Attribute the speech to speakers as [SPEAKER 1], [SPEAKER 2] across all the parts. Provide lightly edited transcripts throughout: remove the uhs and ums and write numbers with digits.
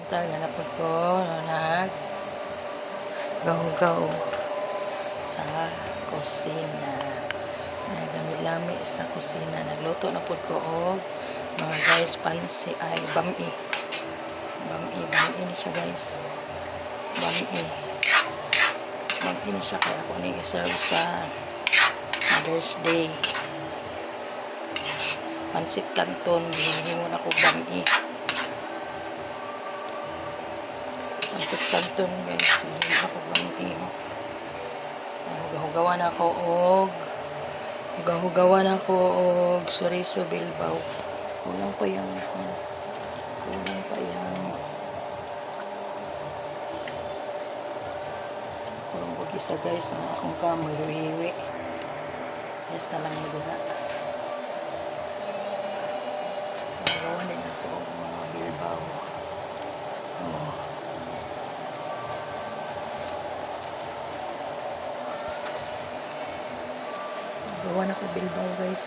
[SPEAKER 1] Ganapod ko nag gaw-gaw sa kusina. Naglami-lami sa kusina. Nagluto na pod ko og mga guys pansi ay bami. Bami ni siya guys. Bami. Bami ni siya kaya ako ni i-serve sa Mother's Day. Pansit Canton, hinihimo na ko bami. Pansit Canton guys, hinihimo na ko bami. Hugaw-hugawan ako og chorizo bilbao. Kulang pa yung kurang ko isa guys ang akong kamoy-hiwi. Yes na lang nagula. Magawa din ako mga bilbao. Gawa na ko bilbao guys.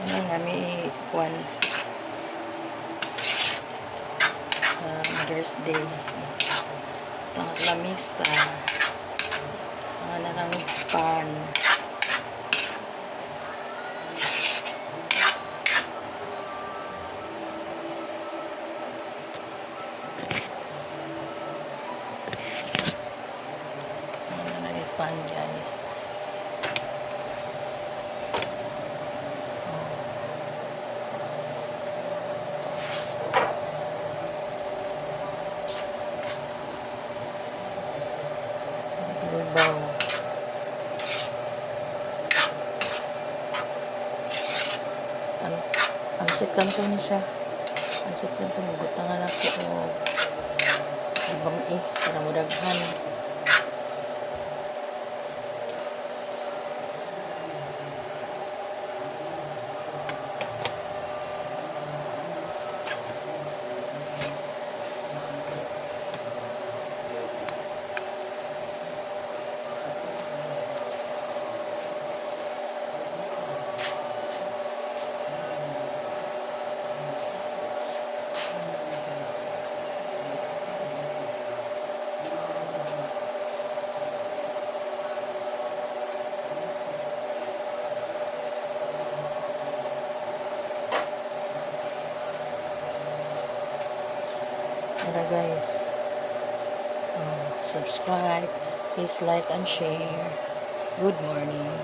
[SPEAKER 1] Yan nga may kwan sa Mother's Day. Tangat lamisa. Mga narang pan. Pan guys. Bilbao. Pansit Canton siya. Pansit Canton gutangan ako og ibang para mudaghan. Tara guys, subscribe, please like and share. Good morning.